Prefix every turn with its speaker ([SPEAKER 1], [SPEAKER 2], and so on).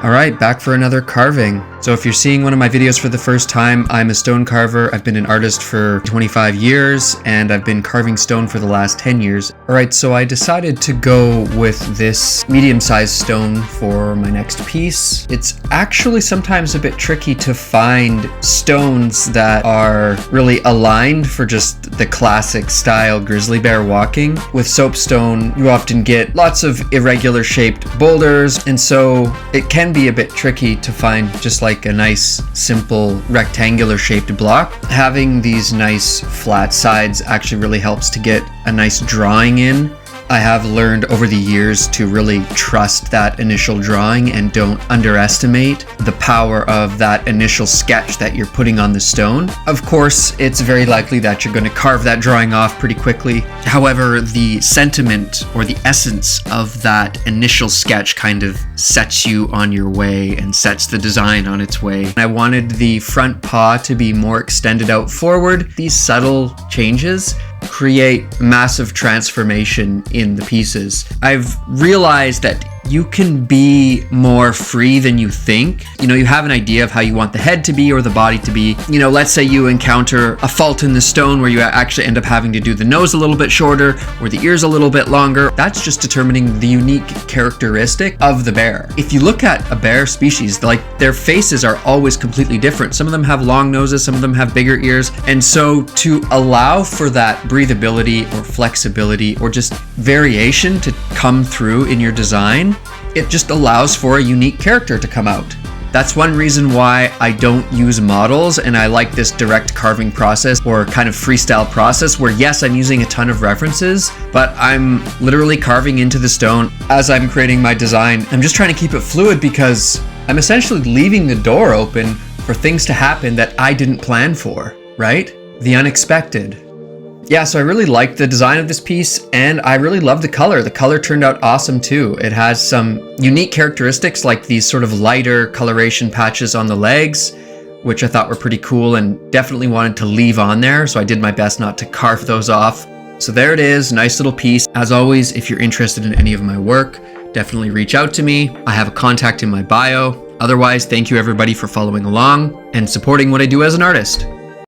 [SPEAKER 1] Alright, back for another carving. So if you're seeing one of my videos for the first time, I'm a stone carver. I've been an artist for 25 years and I've been carving stone for the last 10 years. Alright, so I decided to go with this medium-sized stone for my next piece. It's actually sometimes a bit tricky to find stones that are really aligned for just the classic style grizzly bear walking. With soapstone, you often get lots of irregular shaped boulders, and so it can be a bit tricky to find just like a nice simple rectangular shaped block. Having these nice flat sides actually really helps to get a nice drawing in. I have learned over the years to really trust that initial drawing and don't underestimate the power of that initial sketch that you're putting on the stone. Of course, it's very likely that you're going to carve that drawing off pretty quickly. However, the sentiment or the essence of that initial sketch kind of sets you on your way and sets the design on its way. I wanted the front paw to be more extended out forward. These subtle changes create massive transformation in the pieces. I've realized that you can be more free than you think. You have an idea of how you want the head to be or the body to be. Let's say you encounter a fault in the stone where you actually end up having to do the nose a little bit shorter or the ears a little bit longer. That's just determining the unique characteristic of the bear. If you look at a bear species, their faces are always completely different. Some of them have long noses, some of them have bigger ears. And so to allow for that breathability or flexibility or just variation to come through in your design, it just allows for a unique character to come out. That's one reason why I don't use models and I like this direct carving process or kind of freestyle process where yes, I'm using a ton of references, but I'm literally carving into the stone as I'm creating my design. I'm just trying to keep it fluid because I'm essentially leaving the door open for things to happen that I didn't plan for, right? The unexpected. Yeah, so I really liked the design of this piece and I really love the color. The color turned out awesome too. It has some unique characteristics like these sort of lighter coloration patches on the legs, which I thought were pretty cool and definitely wanted to leave on there. So I did my best not to carve those off. So there it is, nice little piece. As always, if you're interested in any of my work, definitely reach out to me. I have a contact in my bio. Otherwise, thank you everybody for following along and supporting what I do as an artist.